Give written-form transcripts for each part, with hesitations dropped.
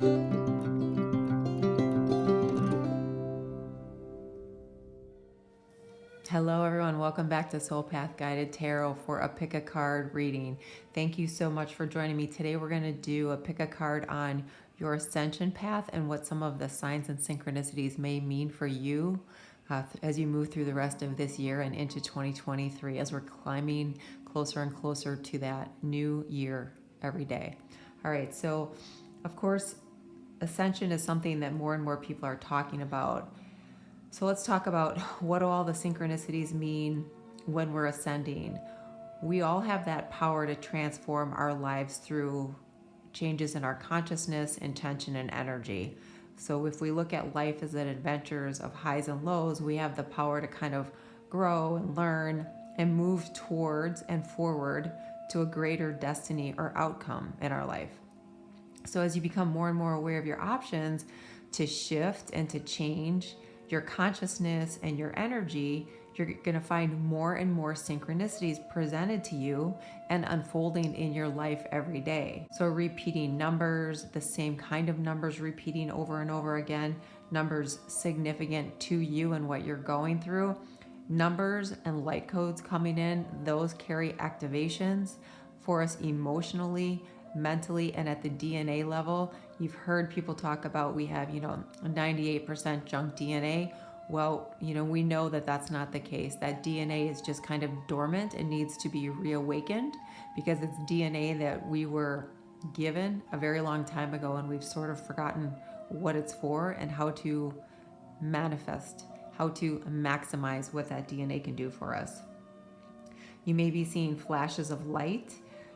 Hello everyone, welcome back to Soul Path Guided Tarot for a pick a card reading. Thank you so much for joining me. Today we're going to do a pick a card on your ascension path and what some of the signs and synchronicities may mean for you as you move through the rest of this year and into 2023 as we're climbing closer and closer to that new year every day. All right, so of course, ascension is something that more and more people are talking about. So let's talk about what do all the synchronicities mean when we're ascending. We all have that power to transform our lives through changes in our consciousness, intention, and energy. So if we look at life as an adventures of highs and lows, we have the power to kind of grow and learn and move towards and forward to a greater destiny or outcome in our life. So as you become more and more aware of your options to shift and to change your consciousness and your energy, you're going to find more and more synchronicities presented to you and unfolding in your life every day. So repeating numbers, the same kind of numbers repeating over and over again, numbers significant to you and what you're going through, numbers and light codes coming in, those carry activations for us emotionally, mentally, and at the DNA level. You've heard people talk about we have, 98% junk DNA. Well, we know that that's not the case. That DNA is just kind of dormant and needs to be reawakened because it's DNA that we were given a very long time ago and we've sort of forgotten what it's for and how to manifest, how to maximize what that DNA can do for us. You may be seeing flashes of light.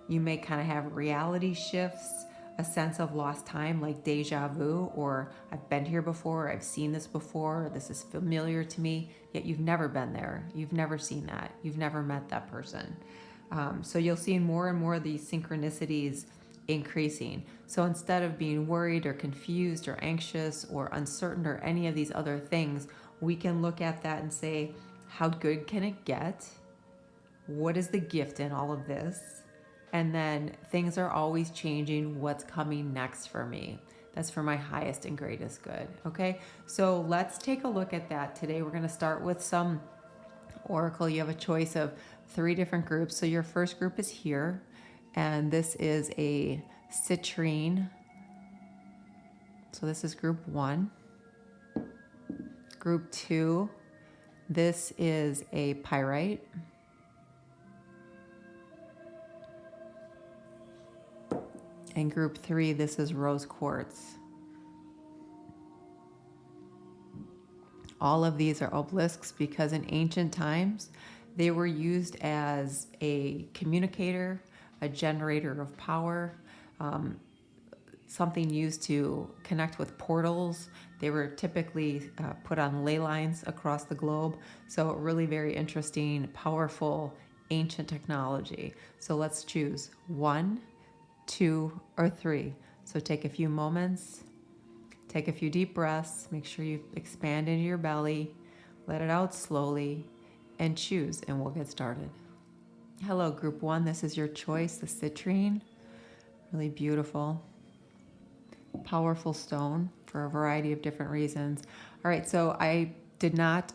You may kind of have reality shifts, a sense of lost time like deja vu, or I've been here before, I've seen this before, this is familiar to me, yet you've never been there. You've never seen that. You've never met that person. So you'll see more and more of these synchronicities increasing. So instead of being worried or confused or anxious or uncertain or any of these other things, we can look at that and say, how good can it get? What is the gift in all of this? And then things are always changing. What's coming next for me? That's for my highest and greatest good. Okay, so let's take a look at that. Today we're going to start with some Oracle. You have a choice of 3 different groups. So your first group is here, and this is a citrine. So this is group 1. Group 2, this is a pyrite. And group 3, this is rose quartz. All of these are obelisks because in ancient times, they were used as a communicator, a generator of power, something used to connect with portals. They were typically put on ley lines across the globe. So really very interesting, powerful, ancient technology. So let's choose 1, 2, or 3. So take a few moments, take a few deep breaths, make sure you expand into your belly, let it out slowly, and choose, and we'll get started. Hello, group 1, this is your choice, the citrine. Really beautiful, powerful stone for a variety of different reasons. All right, so I did not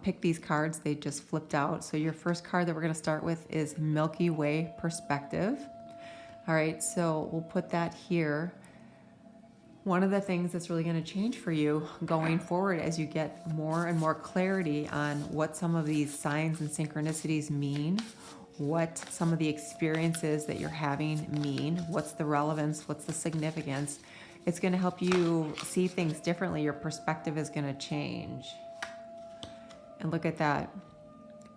pick these cards, they just flipped out. So your first card that we're going to start with is Milky Way Perspective. All right, so we'll put that here. One of the things that's really going to change for you going forward as you get more and more clarity on what some of these signs and synchronicities mean, what some of the experiences that you're having mean, what's the relevance, what's the significance. It's going to help you see things differently. Your perspective is going to change. And look at that.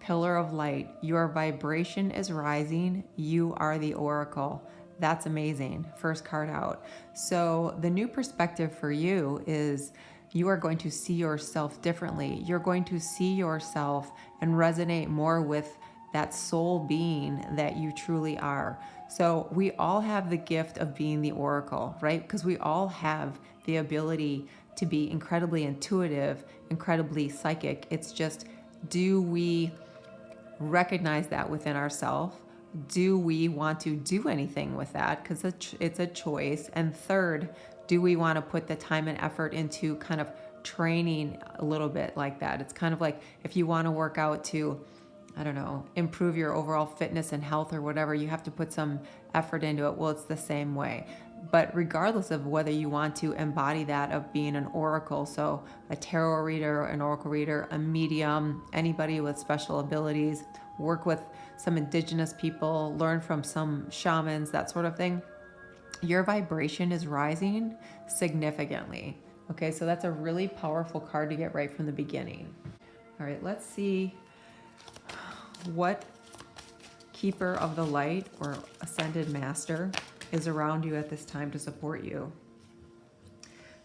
Pillar of light. Your vibration is rising. You are the oracle. That's amazing. First card out. So the new perspective for you is you are going to see yourself differently. You're going to see yourself and resonate more with that soul being that you truly are. So we all have the gift of being the oracle, right? Because we all have the ability to be incredibly intuitive, incredibly psychic. It's just, do we recognize that within ourselves? Do we want to do anything with that? Because it's a choice. And third, do we want to put the time and effort into kind of training a little bit like that? It's kind of like if you want to work out to, I don't know, improve your overall fitness and health or whatever, you have to put some effort into it. Well, it's the same way. But regardless of whether you want to embody that of being an oracle, so a tarot reader, an oracle reader, a medium, anybody with special abilities, work with some indigenous people, learn from some shamans, that sort of thing, your vibration is rising significantly. Okay, so that's a really powerful card to get right from the beginning. All right, let's see what keeper of the light or ascended master is around you at this time to support you.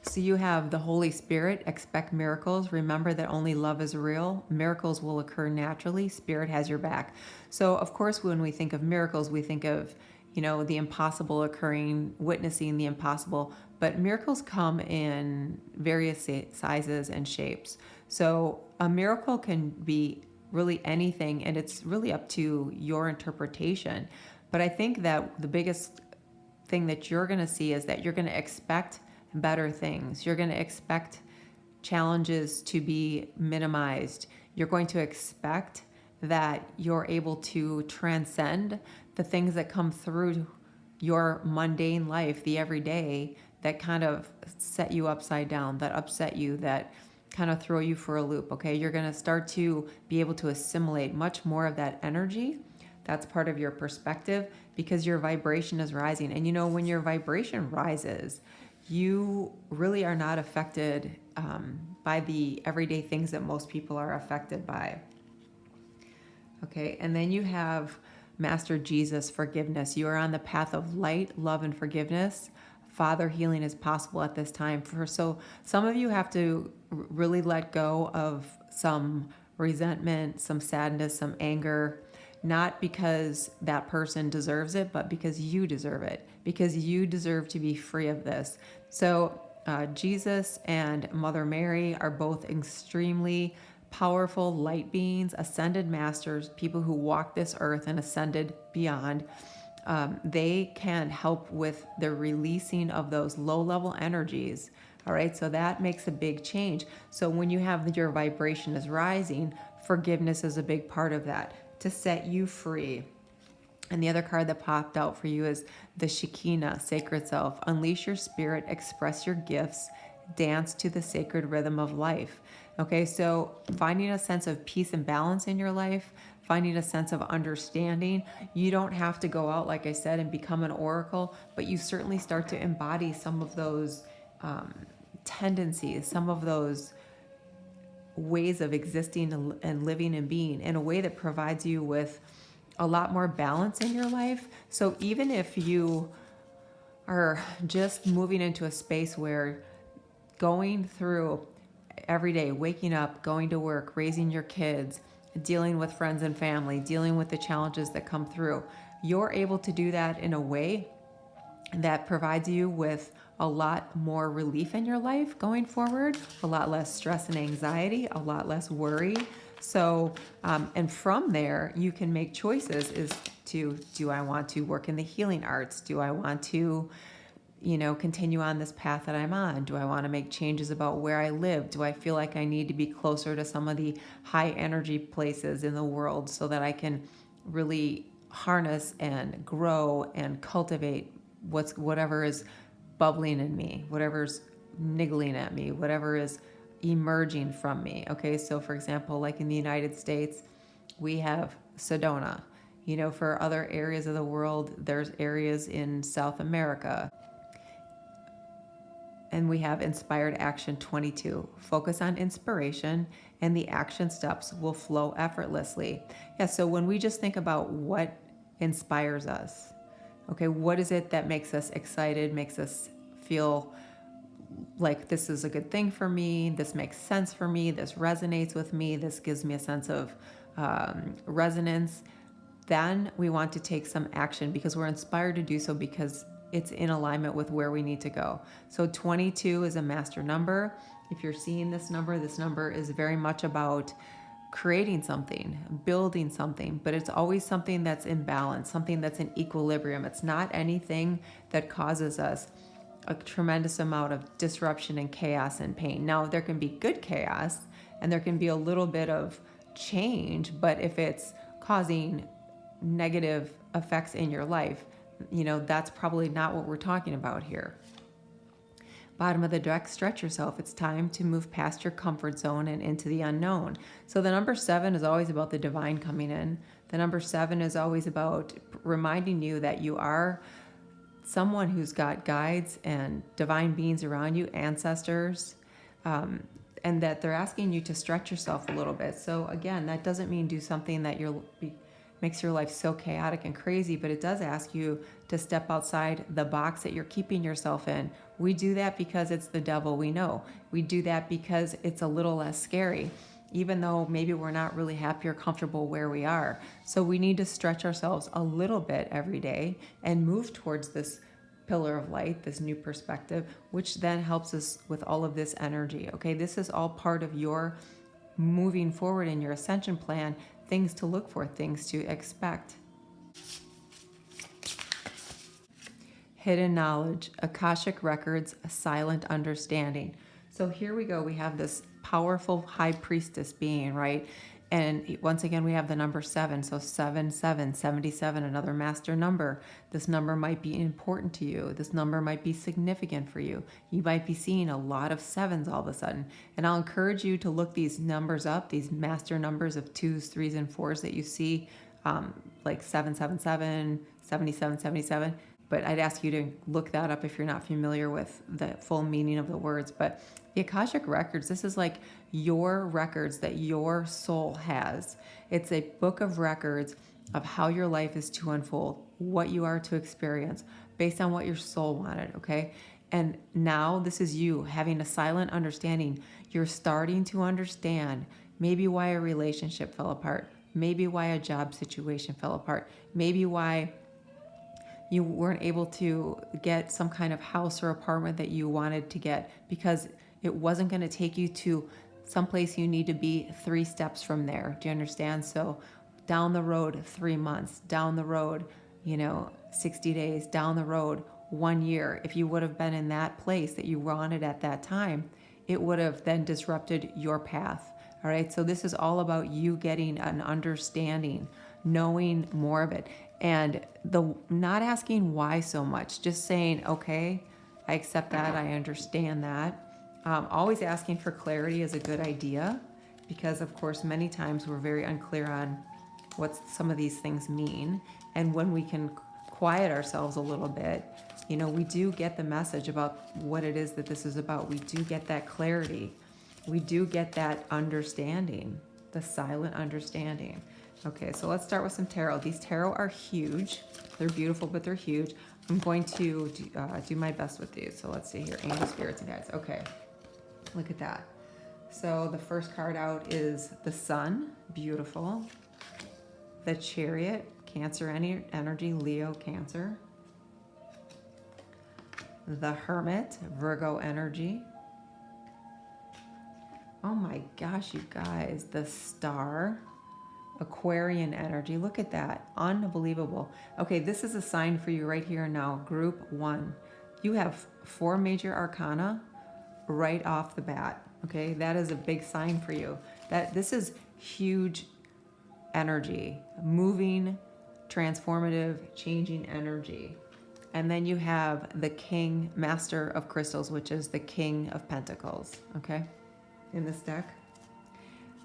So you have the Holy Spirit. Expect miracles. Remember that only love is real. Miracles will occur naturally. Spirit has your back. So of course, when we think of miracles, we think of, the impossible occurring, witnessing the impossible, but miracles come in various sizes and shapes. So a miracle can be really anything, and it's really up to your interpretation. But I think that the biggest thing that you're going to see is that you're going to expect better things. You're going to expect challenges to be minimized. You're going to expect that you're able to transcend the things that come through your mundane life, the everyday, that kind of set you upside down, that upset you, that kind of throw you for a loop. Okay, you're going to start to be able to assimilate much more of that energy. That's part of your perspective because your vibration is rising. And when your vibration rises, you really are not affected by the everyday things that most people are affected by. Okay, and then you have Master Jesus, forgiveness. You are on the path of light, love, and forgiveness. Father, healing is possible at this time. So some of you have to really let go of some resentment, some sadness, some anger, not because that person deserves it, but because you deserve it, because you deserve to be free of this. So Jesus and Mother Mary are both extremely powerful light beings, ascended masters, people who walk this earth and ascended beyond. They can help with the releasing of those low-level energies. All right, so that makes a big change. So when you have your vibration is rising, forgiveness is a big part of that to set you free. And the other card that popped out for you is the Shekinah, sacred self. Unleash your spirit, express your gifts, dance to the sacred rhythm of life. Okay, so finding a sense of peace and balance in your life, finding a sense of understanding. You don't have to go out, like I said, and become an oracle, but you certainly start to embody some of those tendencies, some of those ways of existing and living and being in a way that provides you with a lot more balance in your life. So even if you are just moving into a space where going through every day, waking up, going to work, raising your kids, dealing with friends and family, dealing with the challenges that come through, you're able to do that in a way that provides you with a lot more relief in your life going forward, a lot less stress and anxiety, a lot less worry. So, and from there, you can make choices as to, do I want to work in the healing arts? Do I want to, continue on this path that I'm on? Do I want to make changes about where I live? Do I feel like I need to be closer to some of the high energy places in the world so that I can really harness and grow and cultivate whatever is bubbling in me, whatever's niggling at me, whatever is emerging from me? Okay, so for example, like in the United States, we have Sedona. For other areas of the world, there's areas in South America. And we have Inspired Action 22. Focus on inspiration and the action steps will flow effortlessly. Yeah, so when we just think about what inspires us, okay, what is it that makes us excited, makes us feel like this is a good thing for me, this makes sense for me, this resonates with me, this gives me a sense of resonance, then we want to take some action because we're inspired to do so because it's in alignment with where we need to go. So 22 is a master number. If you're seeing this number is very much about creating something, building something, but it's always something that's in balance, something that's in equilibrium. It's not anything that causes us a tremendous amount of disruption and chaos and pain. Now, there can be good chaos and there can be a little bit of change, but if it's causing negative effects in your life, that's probably not what we're talking about here. Bottom of the deck, stretch yourself. It's time to move past your comfort zone and into the unknown. So the number 7 is always about the divine coming in. The number 7 is always about reminding you that you are someone who's got guides and divine beings around you, ancestors, and that they're asking you to stretch yourself a little bit. So again, that doesn't mean do something that makes your life so chaotic and crazy, but it does ask you to step outside the box that you're keeping yourself in. We do that because it's the devil, we know. We do that because it's a little less scary, even though maybe we're not really happy or comfortable where we are. So we need to stretch ourselves a little bit every day and move towards this pillar of light, this new perspective, which then helps us with all of this energy. Okay, this is all part of your moving forward in your ascension plan, things to look for, things to expect. Hidden knowledge, Akashic records, a silent understanding. So here we go. We have this powerful high priestess being, right? And once again, we have the number 7. So 77, another master number. This number might be important to you. This number might be significant for you. You might be seeing a lot of 7s all of a sudden. And I'll encourage you to look these numbers up, these master numbers of 2s, 3s, and 4s that you see, like 777, 77. But I'd ask you to look that up if you're not familiar with the full meaning of the words. But the Akashic records, this is like your records that your soul has. It's a book of records of how your life is to unfold, what you are to experience based on what your soul wanted, okay? And now this is you having a silent understanding. You're starting to understand maybe why a relationship fell apart, maybe why a job situation fell apart, maybe why you weren't able to get some kind of house or apartment that you wanted to get because it wasn't going to take you to someplace you need to be 3 steps from there. Do you understand? So down the road, 3 months, down the road, 60 days, down the road, 1 year. If you would have been in that place that you wanted at that time, it would have then disrupted your path. All right. So this is all about you getting an understanding, knowing more of it. And not asking why so much, just saying, okay, I accept that, I understand that. Always asking for clarity is a good idea because, of course, many times we're very unclear on what some of these things mean. And when we can quiet ourselves a little bit, we do get the message about what it is that this is about. We do get that clarity. We do get that understanding, the silent understanding. Okay, so let's start with some tarot. These tarot are huge. They're beautiful, but they're huge. I'm going to do my best with these. So let's see here. Angel, spirits, and guides. Okay, look at that. So the first card out is the Sun. Beautiful. The Chariot. Cancer energy. Leo, Cancer. The Hermit. Virgo energy. Oh my gosh, you guys. The Star. Aquarian energy. Look at that. Unbelievable. Okay, this is a sign for you right here and now. Group 1. You have 4 major arcana right off the bat. Okay, that is a big sign for you. That this is huge energy, moving, transformative, changing energy. And then you have the King, Master of Crystals, which is the King of Pentacles. Okay, in this deck.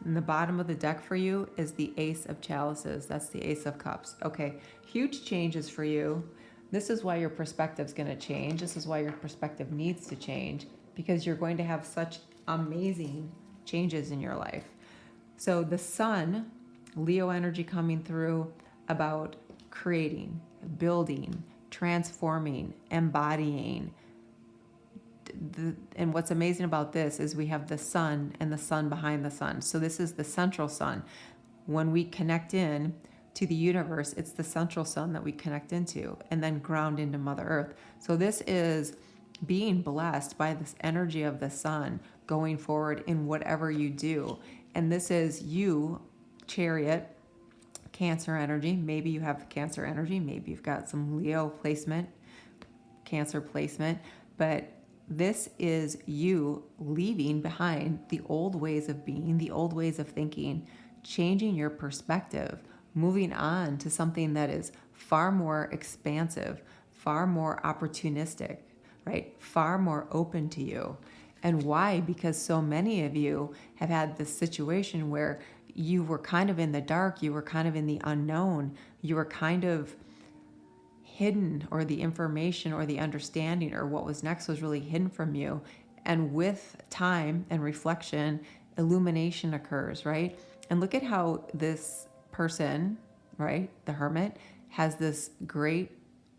In the bottom of the deck for you is the Ace of Chalices. That's the Ace of Cups. Okay, huge changes for you. This is why your perspective is going to change. This is why your perspective needs to change because you're going to have such amazing changes in your life. So the Sun, Leo energy coming through about creating, building, transforming, embodying. And what's amazing about this is we have the sun and the sun behind the sun. So this is the central sun. When we connect in to the universe, it's the central sun that we connect into and then ground into Mother Earth. So this is being blessed by this energy of the sun going forward in whatever you do. And this is you, Chariot, Cancer energy. Maybe you have Cancer energy. Maybe you've got some Leo placement, Cancer placement. but this is you leaving behind the old ways of being, the old ways of thinking, changing your perspective, moving on to something that is far more expansive, far more opportunistic, right? Far more open to you. And why? Because so many of you have had this situation where you were kind of in the dark, you were kind of in the unknown, you were kind of hidden, or the information or the understanding or what was next was really hidden from you. And with time and reflection, illumination occurs, right? And look at how this person, right, the hermit, has this great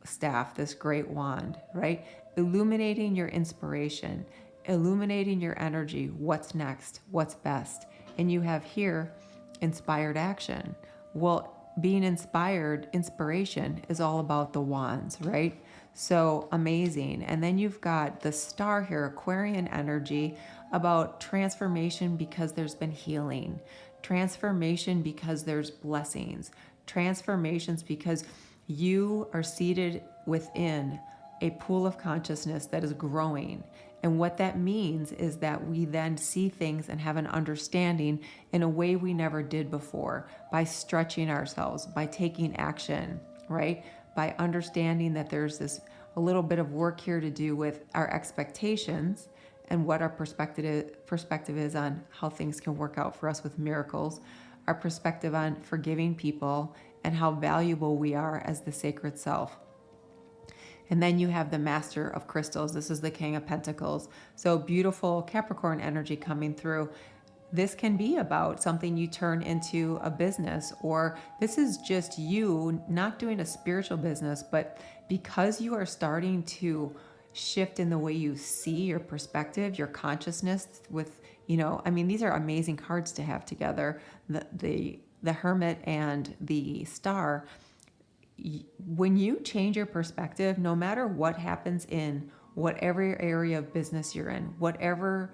staff, this great wand, right? Illuminating your inspiration, illuminating your energy, what's next, what's best. And you have here inspired action. Well, being inspired, inspiration is all about the wands, right? So amazing. And then you've got the star here, Aquarian energy, about transformation because there's been healing, transformation because there's blessings, transformations because you are seated within a pool of consciousness that is growing. And what that means is that we then see things and have an understanding in a way we never did before, by stretching ourselves, by taking action, right? By understanding that there's a little bit of work here to do with our expectations and what our perspective is on how things can work out for us with miracles, our perspective on forgiving people, and how valuable we are as the sacred self. And then you have the Master of Crystals. This is the King of Pentacles. So beautiful Capricorn energy coming through. This can be about something you turn into a business, or this is just you not doing a spiritual business, but because you are starting to shift in the way you see your perspective, your consciousness with, these are amazing cards to have together. The Hermit and the Star. When you change your perspective, no matter what happens in whatever area of business you're in, whatever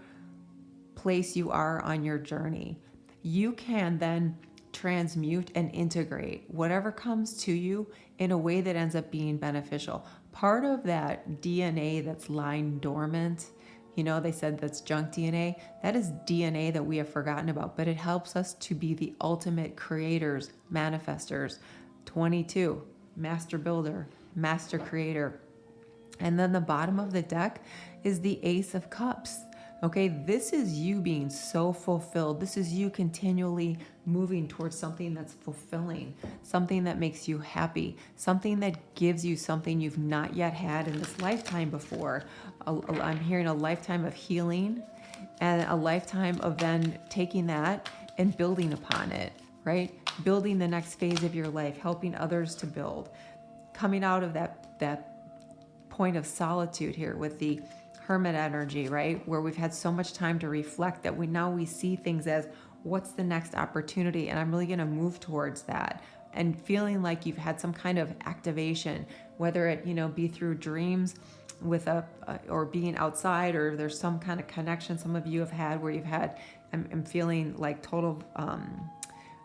place you are on your journey, you can then transmute and integrate whatever comes to you in a way that ends up being beneficial. Part of that DNA that's lying dormant, they said that's junk DNA. That is DNA that we have forgotten about, but it helps us to be the ultimate creators, manifestors. 22. Master builder, master creator. And then the bottom of the deck is the Ace of Cups. Okay, this is you being so fulfilled. This is you continually moving towards something that's fulfilling, something that makes you happy, something that gives you something you've not yet had in this lifetime before. I'm hearing a lifetime of healing and a lifetime of then taking that and building upon it, right? Building the next phase of your life, helping others to build, coming out of that point of solitude here with the Hermit energy, right? Where we've had so much time to reflect that we see things as what's the next opportunity, and I'm really going to move towards that, and feeling like you've had some kind of activation, whether it be through dreams with or being outside, or there's some kind of connection some of you have had where you've had. I'm feeling like total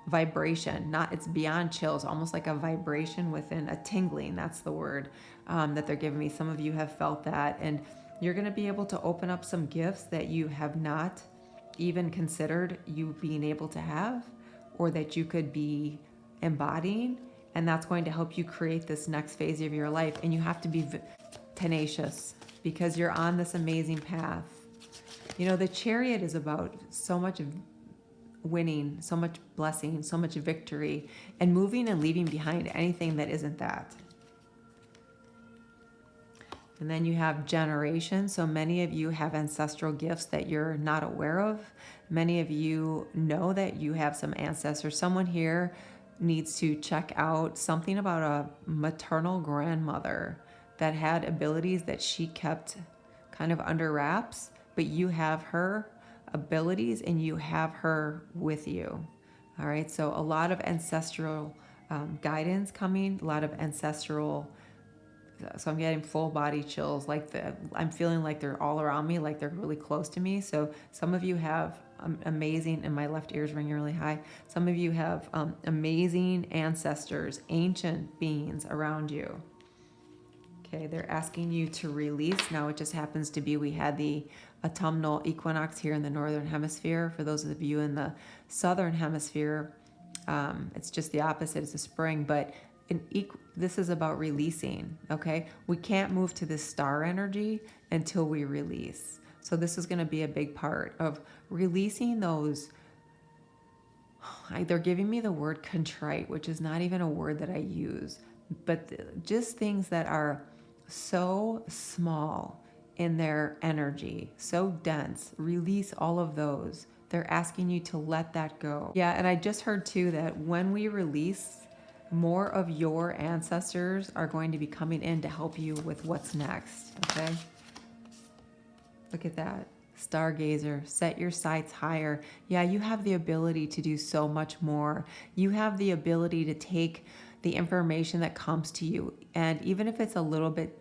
vibration, it's beyond chills, almost like a vibration within, a tingling, that's the word that they're giving me. Some of you have felt that, and you're going to be able to open up some gifts that you have not even considered you being able to have, or that you could be embodying, and that's going to help you create this next phase of your life. And you have to be tenacious because you're on this amazing path. The Chariot is about so much winning, so much blessing, so much victory, and moving and leaving behind anything that isn't that. And then you have generation. So many of you have ancestral gifts that you're not aware of. Many of you know that you have some ancestors. Someone here needs to check out something about a maternal grandmother that had abilities that she kept kind of under wraps, but you have her abilities and you have her with you. All right, so a lot of ancestral guidance coming, a lot of ancestral. So I'm getting full body chills, I'm feeling like they're all around me, like they're really close to me. So some of you have amazing, and my left ear is ringing really high. Some of you have amazing ancestors, ancient beings around you. Okay, they're asking you to release. Now it just happens to be we had the autumnal equinox here in the northern hemisphere. For those of you in the southern hemisphere, it's just the opposite. It's the spring, but this is about releasing. Okay, we can't move to this star energy until we release. So this is going to be a big part of releasing those. They're giving me the word contrite, which is not even a word that I use, but just things that are so small in their energy, so dense. Release all of those. They're asking you to let that go. Yeah, and I just heard too that when we release, more of your ancestors are going to be coming in to help you with what's next, okay? Look at that. Stargazer, set your sights higher. Yeah, you have the ability to do so much more. You have the ability to take the information that comes to you, and even if it's a little bit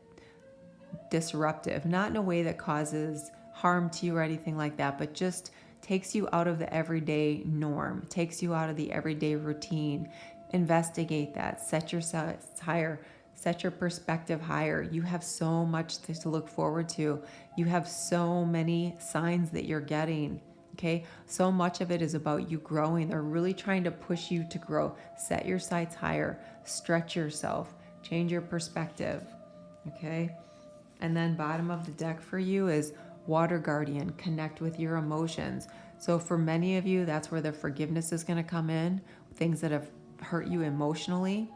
disruptive, not in a way that causes harm to you or anything like that, but just takes you out of the everyday norm, takes you out of the everyday routine. Investigate that. Set your sights higher. Set your perspective higher. You have so much to look forward to. You have so many signs that you're getting. Okay, so much of it is about you growing. They're really trying to push you to grow. Set your sights higher. Stretch yourself. Change your perspective. Okay, and then bottom of the deck for you is Water Guardian. Connect with your emotions. So for many of you, that's where the forgiveness is going to come in. Things that have hurt you emotionally.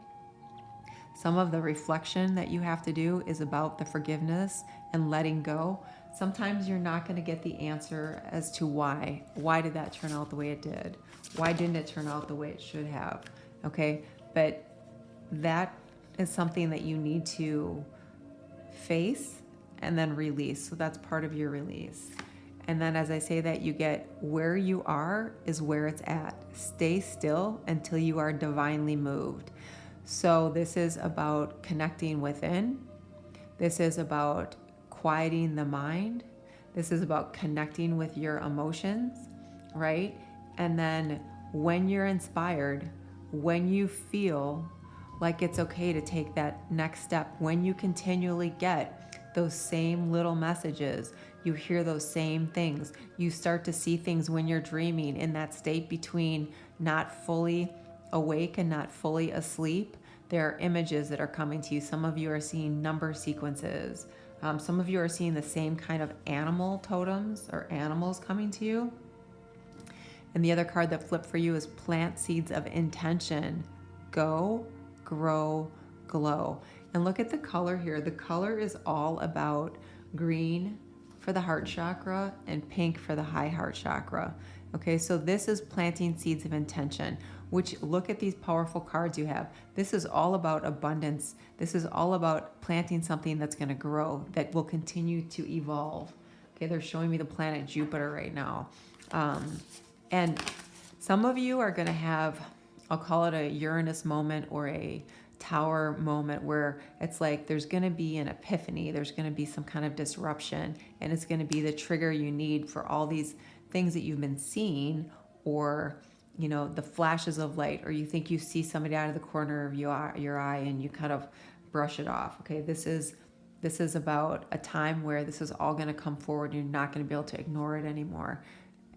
Some of the reflection that you have to do is about the forgiveness and letting go. Sometimes you're not going to get the answer as to why. Why did that turn out the way it did? Why didn't it turn out the way it should have? Okay, but that is something that you need to face and then release. So that's part of your release. And then as I say that, you get where you are is where it's at. Stay still until you are divinely moved. So this is about connecting within. This is about quieting the mind. This is about connecting with your emotions, right? And then when you're inspired, when you feel like it's okay to take that next step, when you continually get those same little messages, you hear those same things, you start to see things when you're dreaming in that state between not fully awake and not fully asleep. There are images that are coming to you. Some of you are seeing number sequences. Some of you are seeing the same kind of animal totems or animals coming to you. And the other card that flipped for you is plant seeds of intention. Go, grow, glow. And look at the color here. The color is all about green for the heart chakra and pink for the high heart chakra. Okay, so this is planting seeds of intention, which look at these powerful cards you have. This is all about abundance. This is all about planting something that's going to grow, that will continue to evolve. Okay, they're showing me the planet Jupiter right now. And some of you are going to have, I'll call it a Uranus moment or a tower moment, where it's like there's going to be an epiphany, there's going to be some kind of disruption, and it's going to be the trigger you need for all these things that you've been seeing, or you know, the flashes of light, or you think you see somebody out of the corner of your eye and you kind of brush it off. Okay, this is about a time where this is all going to come forward and you're not going to be able to ignore it anymore.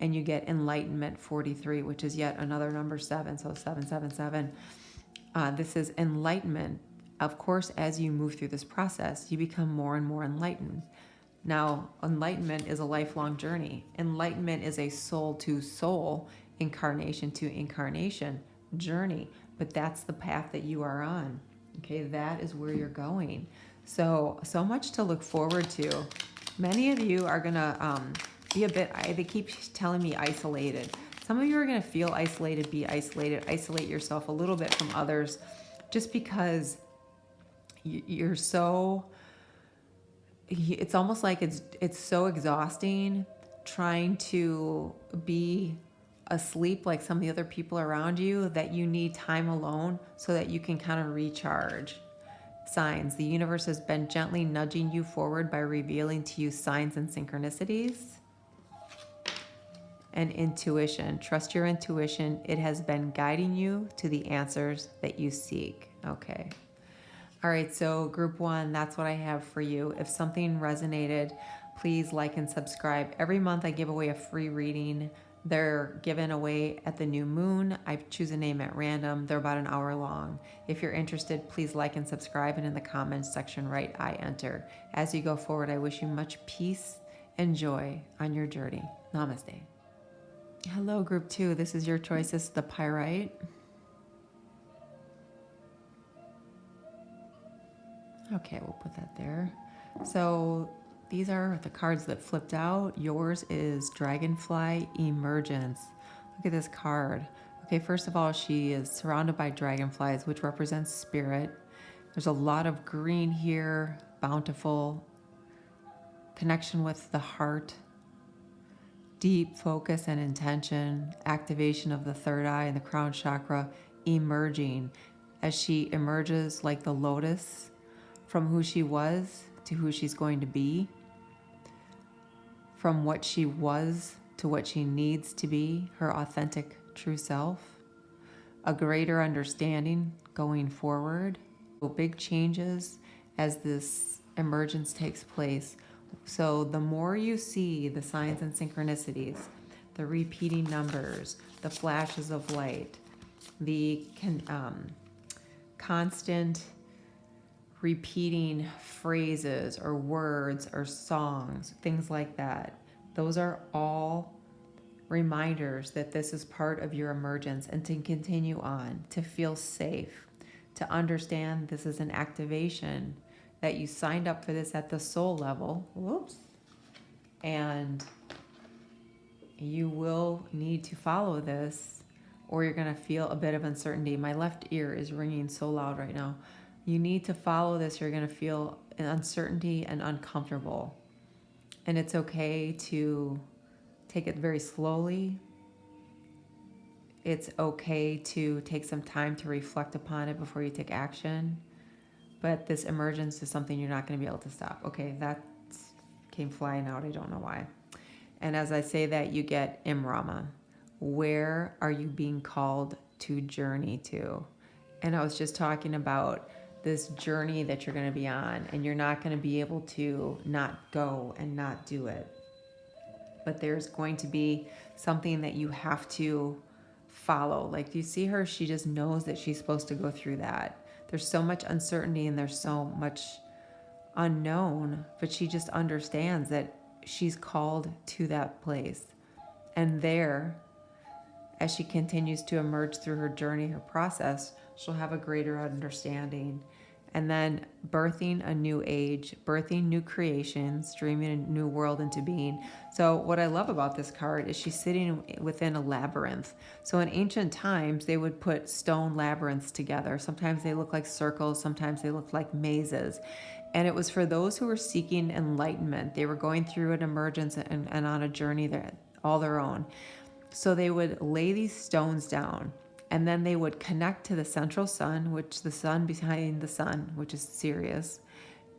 And you get enlightenment 43, which is yet another number 7, so 777. This is enlightenment. Of course, as you move through this process, you become more and more enlightened. Now, enlightenment is a lifelong journey. Enlightenment is a soul to soul, incarnation to incarnation journey, but that's the path that you are on. Okay, that is where you're going. So much to look forward to. Many of you are gonna be a bit, they keep telling me isolated. Some of you are gonna feel isolated, be isolated, isolate yourself a little bit from others, just because you're so, it's almost like it's so exhausting trying to be asleep like some of the other people around you, that you need time alone so that you can kind of recharge. Signs. The universe has been gently nudging you forward by revealing to you signs and synchronicities. And intuition. Trust your intuition. It has been guiding you to the answers that you seek. Okay. All right, so group one, that's what I have for you. If something resonated, please like and subscribe. Every month I give away a free reading. They're given away at the new moon. I choose a name at random. They're about an hour long. If you're interested, please like and subscribe, and in the comments section write I enter. As you go forward, I wish you much peace and joy on your journey. Namaste. Hello, group two. This is your choice. This is the pyrite. Okay, we'll put that there. So these are the cards that flipped out. Yours is Dragonfly Emergence. Look at this card. Okay, first of all, she is surrounded by dragonflies, which represents spirit. There's a lot of green here, bountiful, connection with the heart, deep focus and intention, activation of the third eye and the crown chakra, emerging as she emerges like the lotus from who she was to who she's going to be, from what she was to what she needs to be, her authentic true self, a greater understanding going forward, big changes as this emergence takes place. So the more you see the signs and synchronicities, the repeating numbers, the flashes of light, the constant repeating phrases or words or songs, things like that. Those are all reminders that this is part of your emergence, and to continue on, to feel safe, to understand this is an activation, that you signed up for this at the soul level. Whoops. And you will need to follow this, or you're going to feel a bit of uncertainty. My left ear is ringing so loud right now. You need to follow this. You're going to feel an uncertainty and uncomfortable. And it's okay to take it very slowly. It's okay to take some time to reflect upon it before you take action. But this emergence is something you're not going to be able to stop. Okay, that came flying out. I don't know why. And as I say that, you get Imrama. Where are you being called to journey to? And I was just talking about this journey that you're going to be on, and you're not going to be able to not go and not do it. But there's going to be something that you have to follow. Like, you see her, she just knows that she's supposed to go through that. There's so much uncertainty and there's so much unknown, but she just understands that she's called to that place. And there, as she continues to emerge through her journey, her process, she'll have a greater understanding. And then birthing a new age, birthing new creations, dreaming a new world into being. So what I love about this card is she's sitting within a labyrinth. So in ancient times, they would put stone labyrinths together. Sometimes they look like circles, sometimes they look like mazes. And it was for those who were seeking enlightenment. They were going through an emergence and on a journey that all their own. So they would lay these stones down, and then they would connect to the central sun, which the sun behind the sun, which is Sirius,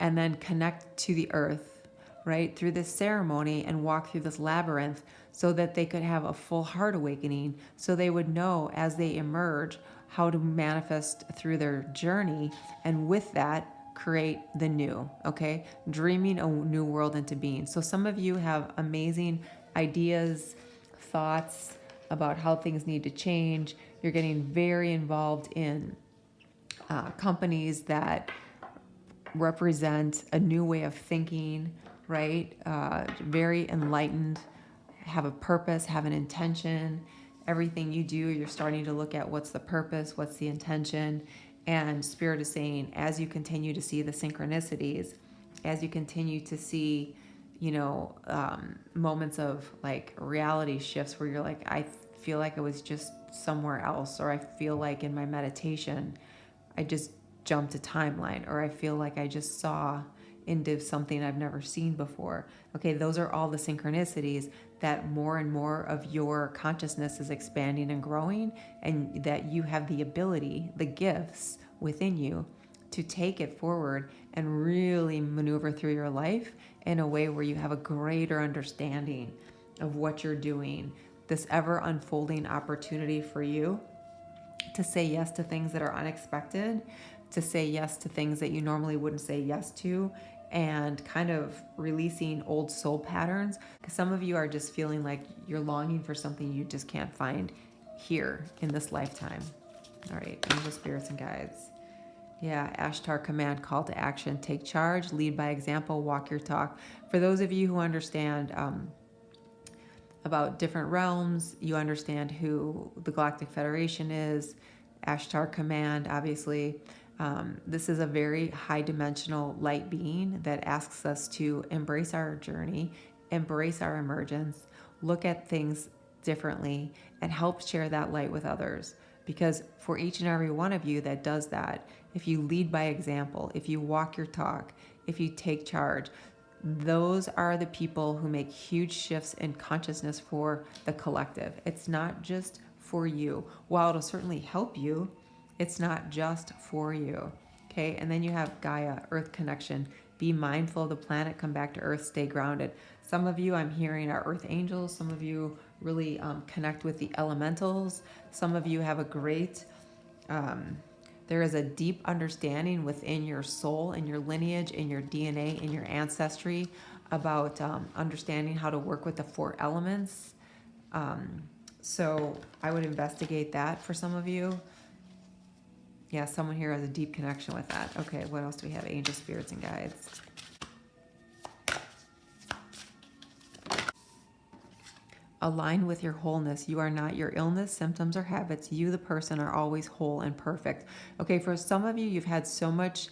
and then connect to the earth, right, through this ceremony, and walk through this labyrinth so that they could have a full heart awakening, so they would know as they emerge how to manifest through their journey, and with that, create the new, okay? Dreaming a new world into being. So some of you have amazing ideas, thoughts about how things need to change. You're getting very involved in companies that represent a new way of thinking, right? Very enlightened, have a purpose, have an intention. Everything you do, you're starting to look at what's the purpose, what's the intention. And Spirit is saying, as you continue to see the synchronicities, as you continue to see, moments of like reality shifts where you're like, I feel like I was just somewhere else, or I feel like in my meditation, I just jumped a timeline, or I feel like I just saw into something I've never seen before. Okay, those are all the synchronicities that more and more of your consciousness is expanding and growing, and that you have the ability, the gifts within you to take it forward and really maneuver through your life in a way where you have a greater understanding of what you're doing. This ever unfolding opportunity for you to say yes to things that are unexpected, to say yes to things that you normally wouldn't say yes to, and kind of releasing old soul patterns. Because some of you are just feeling like you're longing for something you just can't find here in this lifetime. All right, angel spirits and guides. Yeah, Ashtar command, call to action, take charge, lead by example, walk your talk. For those of you who understand about different realms, you understand who the Galactic Federation is, Ashtar command, obviously. This is a very high dimensional light being that asks us to embrace our journey, embrace our emergence, look at things differently, and help share that light with others. Because for each and every one of you that does that, if you lead by example, if you walk your talk, if you take charge, those are the people who make huge shifts in consciousness for the collective. It's not just for you. While it'll certainly help you, it's not just for you. Okay, and then you have Gaia, Earth connection. Be mindful of the planet, come back to Earth, stay grounded. Some of you, I'm hearing, are Earth angels. Some of you really connect with the elementals. Some of you have a great, there is a deep understanding within your soul and your lineage, in your DNA, in your ancestry about understanding how to work with the 4 elements. So I would investigate that for some of you. Yeah, someone here has a deep connection with that. Okay, what else do we have? Angel spirits and guides. Align with your wholeness. You are not your illness, symptoms, or habits. You, the person, are always whole and perfect. Okay, for some of you, you've had so much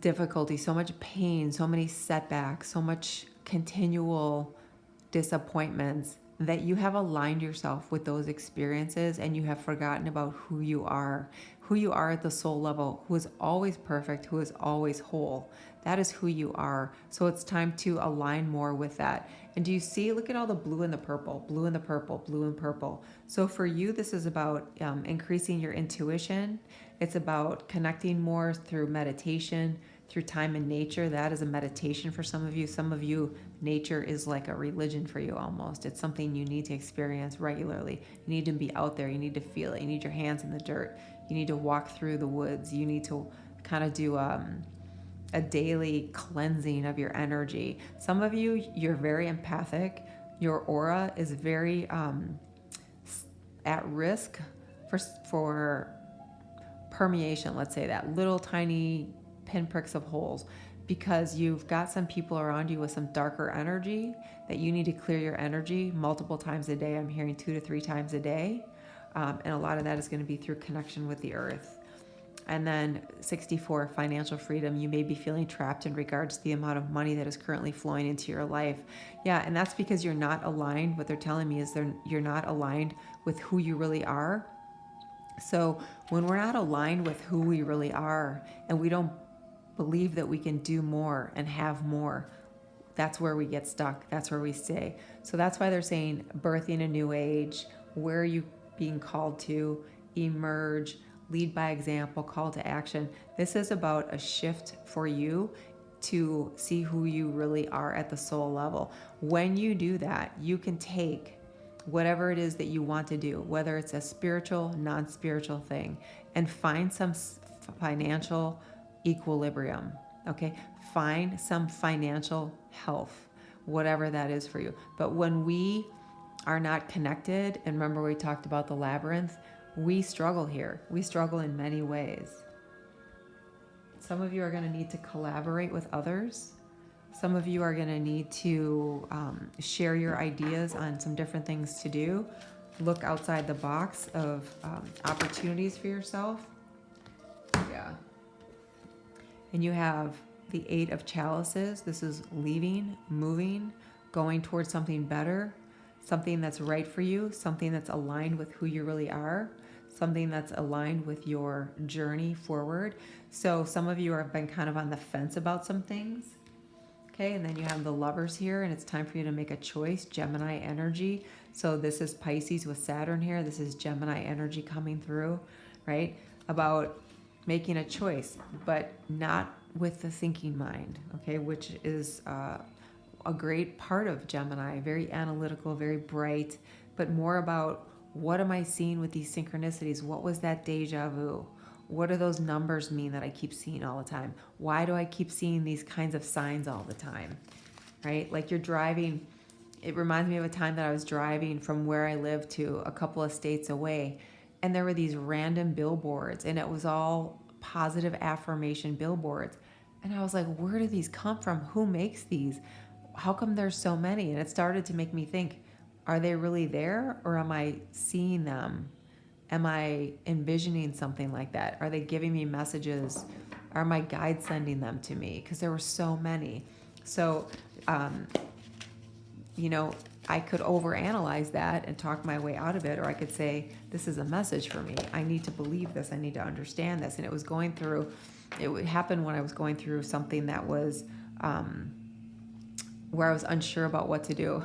difficulty, so much pain, so many setbacks, so much continual disappointments that you have aligned yourself with those experiences and you have forgotten about who you are at the soul level, who is always perfect, who is always whole. That is who you are. So it's time to align more with that. And do you see, look at all the blue and the purple, blue and the purple, blue and purple. So for you, this is about increasing your intuition. It's about connecting more through meditation, through time in nature. That is a meditation for some of you. Some of you, nature is like a religion for you almost. It's something you need to experience regularly. You need to be out there. You need to feel it. You need your hands in the dirt. You need to walk through the woods. You need to kind of do a daily cleansing of your energy. Some of you, you're very empathic. Your aura is very at risk for permeation, let's say that, little tiny pinpricks of holes, because you've got some people around you with some darker energy that you need to clear your energy multiple times a day. I'm hearing 2 to 3 times a day. And a lot of that is going to be through connection with the earth. And then 64, financial freedom. You may be feeling trapped in regards to the amount of money that is currently flowing into your life. Yeah, and that's because you're not aligned. What they're telling me is you're not aligned with who you really are. So when we're not aligned with who we really are, and we don't believe that we can do more and have more, that's where we get stuck. That's where we stay. So that's why they're saying birthing a new age. Where are you being called to? Emerge, lead by example, call to action. This is about a shift for you to see who you really are at the soul level. When you do that, you can take whatever it is that you want to do, whether it's a spiritual, non-spiritual thing, and find some financial equilibrium. Okay, find some financial health, whatever that is for you. But when we are not connected, and remember we talked about the labyrinth, we struggle here. We struggle in many ways. Some of you are going to need to collaborate with others. Some of you are going to need to share your ideas on some different things to do. Look outside the box of opportunities for yourself. Yeah. And you have the 8 of chalices. This is leaving, moving, going towards something better, something that's right for you, something that's aligned with who you really are, something that's aligned with your journey forward. So some of you have been kind of on the fence about some things. Okay, and then you have the Lovers here, and it's time for you to make a choice, Gemini energy. So this is Pisces with Saturn here. This is Gemini energy coming through, right? About making a choice, but not with the thinking mind, okay, which is a great part of Gemini, very analytical, very bright, but more about what am I seeing with these synchronicities? What was that deja vu? What do those numbers mean that I keep seeing all the time? Why do I keep seeing these kinds of signs all the time? Right? Like you're driving, it reminds me of a time that I was driving from where I live to a couple of states away, and there were these random billboards, and it was all positive affirmation billboards. And I was like, where do these come from? Who makes these? How come there's so many? And it started to make me think, are they really there, or am I seeing them? Am I envisioning something like that? Are they giving me messages? Are my guides sending them to me? Because there were so many. So, you know, I could overanalyze that and talk my way out of it, or I could say, this is a message for me. I need to believe this. I need to understand this. And it was going through, it would happen when I was going through something that was, where I was unsure about what to do.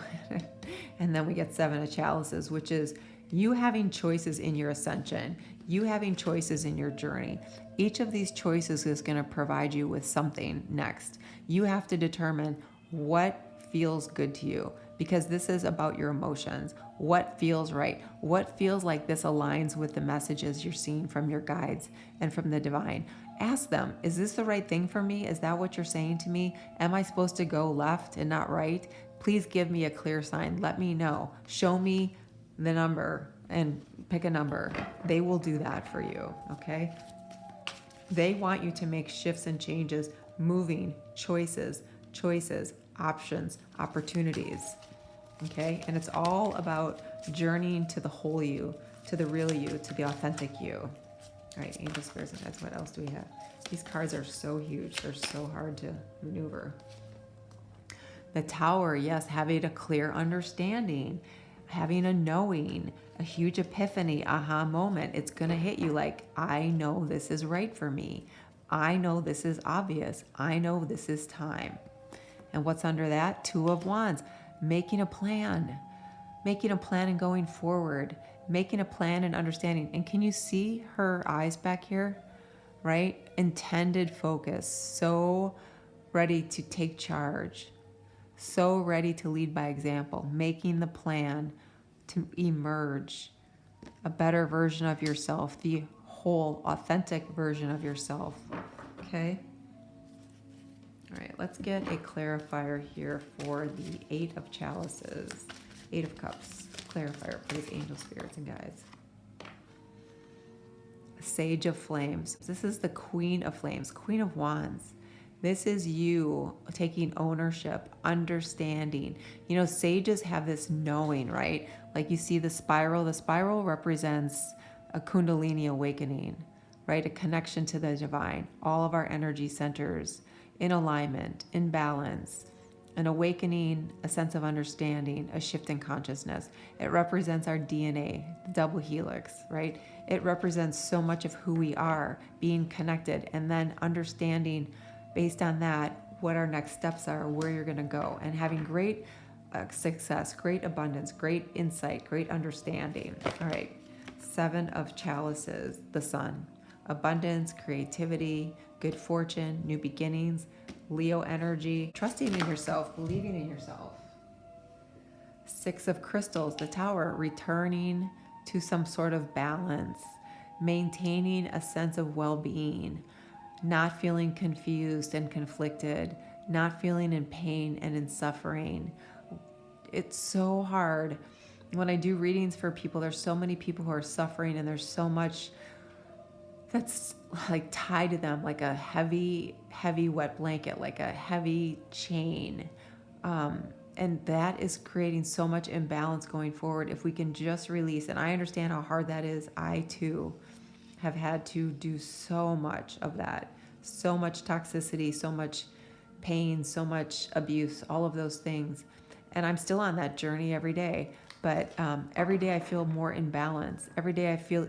And then we get 7 of chalices, which is you having choices in your ascension, you having choices in your journey. Each of these choices is going to provide you with something next. You have to determine what feels good to you, because this is about your emotions. What feels right? What feels like this aligns with the messages you're seeing from your guides and from the divine? Ask them, is this the right thing for me? Is that what you're saying to me? Am I supposed to go left and not right? Please give me a clear sign. Let me know. Show me the number and pick a number. They will do that for you, okay? They want you to make shifts and changes, moving, choices, options, opportunities, okay? And it's all about journeying to the whole you, to the real you, to the authentic you. All right, angel spirits and guides, what else do we have? These cards are so huge. They're so hard to maneuver. The Tower, yes, having a clear understanding, having a knowing, a huge epiphany, aha moment. It's going to hit you like, I know this is right for me. I know this is obvious. I know this is time. And what's under that? 2 of Wands, making a plan and going forward, making a plan and understanding. And can you see her eyes back here? Right? Intended focus, so ready to take charge, so ready to lead by example, making the plan to emerge a better version of yourself, the whole authentic version of yourself. Okay? All right, let's get a clarifier here for the 8 of chalices, 8 of cups. Clarifier, please, angel spirits and guides. Sage of flames. This is the Queen of flames, Queen of wands. This is you taking ownership, understanding. You know, sages have this knowing, right? Like you see the spiral. The spiral represents a Kundalini awakening, right? A connection to the divine. All of our energy centers in alignment, in balance, an awakening, a sense of understanding, a shift in consciousness. It represents our DNA, the double helix, right? It represents so much of who we are, being connected, and then understanding based on that what our next steps are, where you're going to go, and having great success, great abundance, great insight, great understanding. All right, 7 of chalices, the sun, abundance, creativity, good fortune, new beginnings, Leo energy, trusting in yourself, believing in yourself. 6 of crystals, the Tower, returning to some sort of balance, maintaining a sense of well-being, not feeling confused and conflicted, not feeling in pain and in suffering. It's so hard. When I do readings for people, there's so many people who are suffering, and there's so much that's like tied to them, like a heavy wet blanket, like a heavy chain. And that is creating so much imbalance going forward. If we can just release, and I understand how hard that is. I too have had to do so much of that, so much toxicity, so much pain, so much abuse, all of those things. And I'm still on that journey every day. But every day I feel more in balance. Every day I feel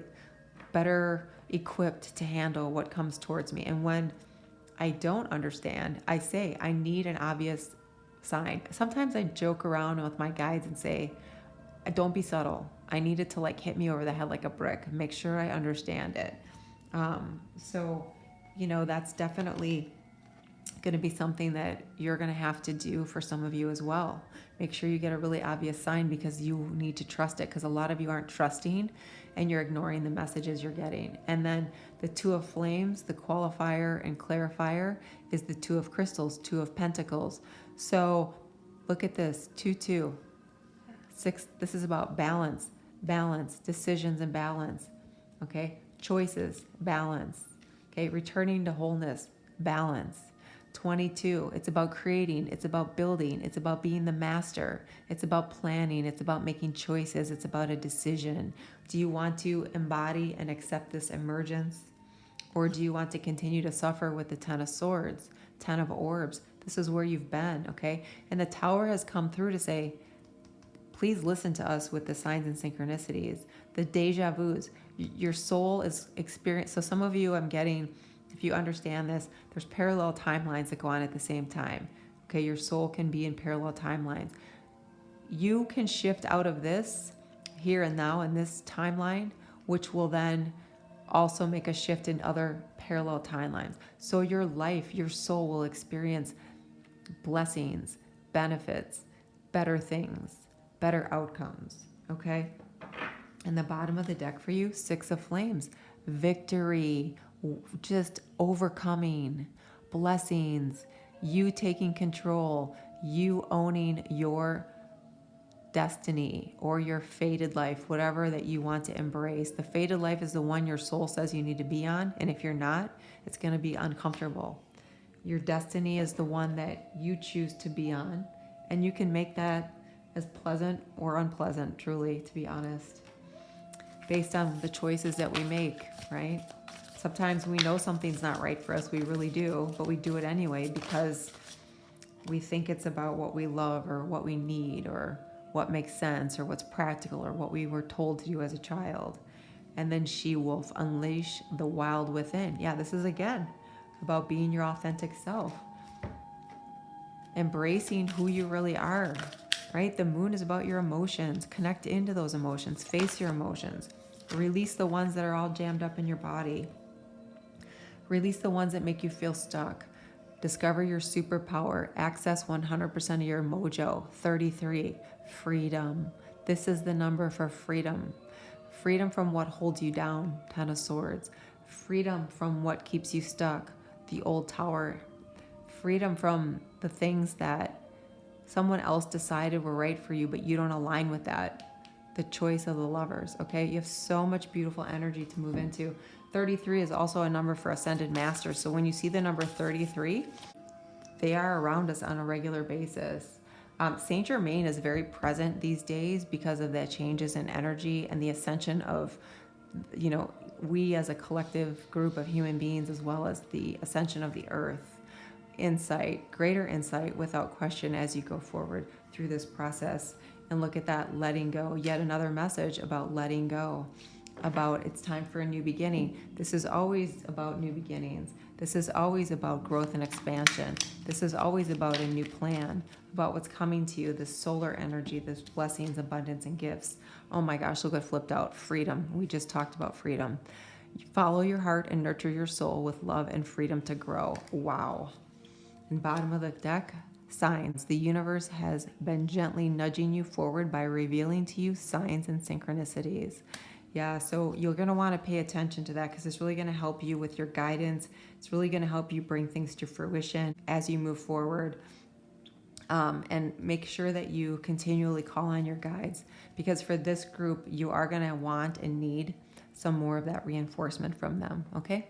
better equipped to handle what comes towards me. And when I don't understand, I say, I need an obvious sign. Sometimes I joke around with my guides and say, don't be subtle. I need it to like hit me over the head like a brick. Make sure I understand it. So, you know, that's definitely going to be something that you're going to have to do for some of you as well. Make sure you get a really obvious sign, because you need to trust it, because a lot of you aren't trusting and you're ignoring the messages you're getting. And then the Two of Flames, the qualifier and clarifier, is the Two of Crystals, Two of Pentacles. So look at this, 2-2. 6, this is about balance, decisions and balance. Okay, choices, balance. Okay, returning to wholeness, balance. 22, it's about creating, it's about building, it's about being the master, it's about planning, it's about making choices, it's about a decision. Do you want to embody and accept this emergence? Or do you want to continue to suffer with the 10 of Swords, 10 of Orbs? This is where you've been, okay? And the Tower has come through to say, please listen to us with the signs and synchronicities, the deja vus. Your soul is experiencing. So some of you, I'm getting, if you understand this, there's parallel timelines that go on at the same time. Okay, your soul can be in parallel timelines. You can shift out of this here and now in this timeline, which will then also make a shift in other parallel timelines. So your life, your soul will experience blessings, benefits, better things, better outcomes, okay? And the bottom of the deck for you, 6 of Flames, victory, just overcoming, blessings, you taking control, you owning your destiny or your fated life, whatever that you want to embrace. The fated life is the one your soul says you need to be on, and if you're not, it's going to be uncomfortable. Your destiny is the one that you choose to be on, and you can make that as pleasant or unpleasant, truly, to be honest, based on the choices that we make, right? Sometimes we know something's not right for us, we really do, but we do it anyway because we think it's about what we love or what we need or what makes sense or what's practical or what we were told to do as a child. And then She-Wolf, unleash the wild within. Yeah, this is again about being your authentic self, embracing who you really are, right? The Moon is about your emotions. Connect into those emotions, face your emotions, release the ones that are all jammed up in your body, release the ones that make you feel stuck. Discover your superpower. Access 100% of your mojo. 33, freedom. This is the number for freedom. Freedom from what holds you down, 10 of Swords. Freedom from what keeps you stuck, the old Tower. Freedom from the things that someone else decided were right for you, but you don't align with that. The choice of the Lovers, okay? You have so much beautiful energy to move into. 33 is also a number for Ascended Masters. So when you see the number 33, they are around us on a regular basis. Saint Germain is very present these days because of the changes in energy and the ascension of, you know, we as a collective group of human beings, as well as the ascension of the earth. Insight, greater insight without question as you go forward through this process. And look at that, letting go. Yet another message about letting go, about it's time for a new beginning. This is always about new beginnings. This is always about growth and expansion. This is always about a new plan, about what's coming to you, this solar energy, this blessings, abundance, and gifts. Oh my gosh, look what flipped out. Freedom. We just talked about freedom. Follow your heart and nurture your soul with love and freedom to grow. Wow. And bottom of the deck, signs. The universe has been gently nudging you forward by revealing to you signs and synchronicities. Yeah, so you're going to want to pay attention to that because it's really going to help you with your guidance. It's really going to help you bring things to fruition as you move forward. And make sure that you continually call on your guides, because for this group, you are going to want and need some more of that reinforcement from them, okay?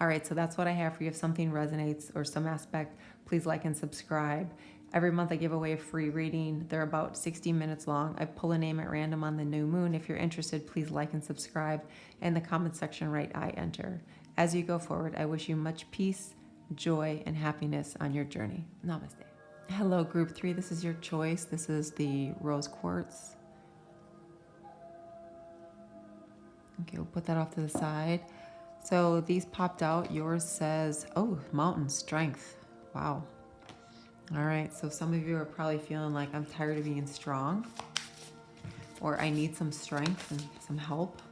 All right, so that's what I have for you. If something resonates or some aspect, please like and subscribe. Every month I give away a free reading. They're about 60 minutes long. I pull a name at random on the new moon. If you're interested, please like and subscribe. In the comment section, write I enter. As you go forward, I wish you much peace, joy, and happiness on your journey. Namaste. Hello, Group 3. This is your choice. This is the rose quartz. Okay, we'll put that off to the side. So these popped out. Yours says, oh, mountain strength. Wow. All right, so some of you are probably feeling like I'm tired of being strong, or I need some strength and some help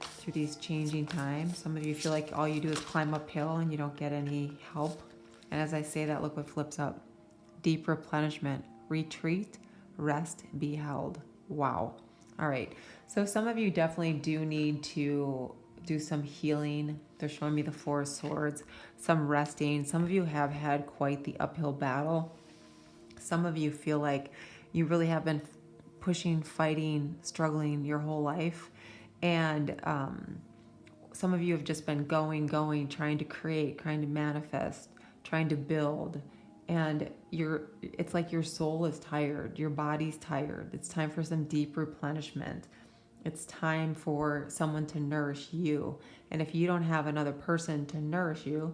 through these changing times. Some of you feel like all you do is climb uphill and you don't get any help And as I say that, look what flips up. Deep replenishment, retreat, rest, be held. Wow. All right. So some of you definitely do need to do some healing. They're showing me the Four of Swords, some resting. Some of you have had quite the uphill battle. Some of you feel like you really have been pushing, fighting, struggling your whole life. And some of you have just been going, trying to create, trying to manifest, trying to build. And it's like your soul is tired, your body's tired. It's time for some deep replenishment. It's time for someone to nourish you. And if you don't have another person to nourish you,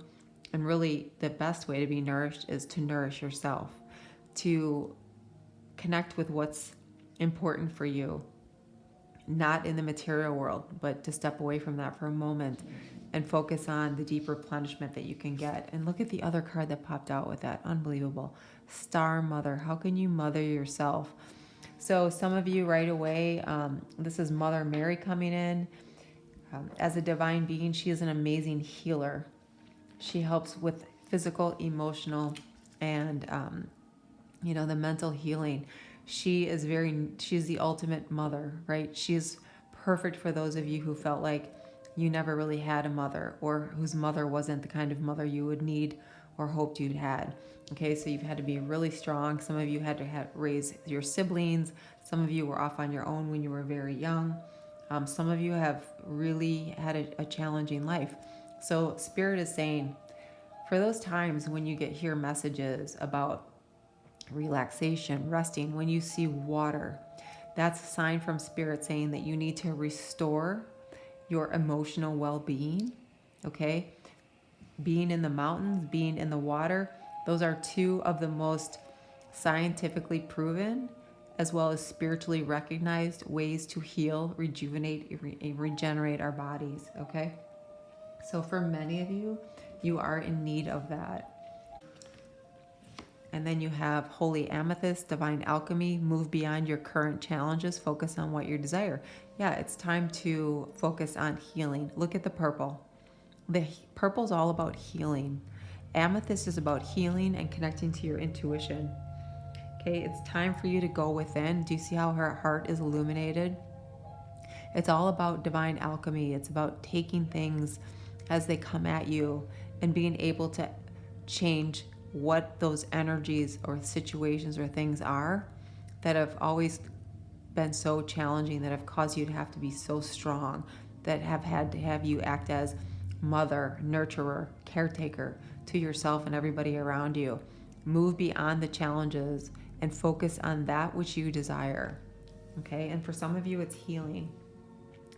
and really the best way to be nourished is to nourish yourself, to connect with what's important for you, not in the material world, but to step away from that for a moment and focus on the deep replenishment that you can get. And look at the other card that popped out with that. Unbelievable. Star Mother. How can you mother yourself? So some of you right away, this is Mother Mary coming in. As a divine being, she is an amazing healer. She helps with physical, emotional, and the mental healing. She's the ultimate mother, right? She's perfect for those of you who felt like you never really had a mother, or whose mother wasn't the kind of mother you would need or hoped you'd had. Okay, so you've had to be really strong. Some of you had to raise your siblings. Some of you were off on your own when you were very young. Some of you have really had a challenging life. So Spirit is saying, for those times when you hear messages about relaxation, resting, when you see water, that's a sign from Spirit saying that you need to restore your emotional well-being. Okay, being in the mountains, being in the water, those are two of the most scientifically proven as well as spiritually recognized ways to heal, rejuvenate, regenerate our bodies. Okay, so for many of you, you are in need of that. And then you have Holy Amethyst, Divine Alchemy, move beyond your current challenges, focus on what you desire. Yeah, it's time to focus on healing. Look at the purple. The purple's all about healing. Amethyst is about healing and connecting to your intuition. Okay, it's time for you to go within. Do you see how her heart is illuminated? It's all about divine alchemy. It's about taking things as they come at you and being able to change what those energies or situations or things are that have always been so challenging, that have caused you to have to be so strong, that have had to have you act as mother, nurturer, caretaker to yourself and everybody around you. Move beyond the challenges and focus on that which you desire. Okay, and for some of you, it's healing.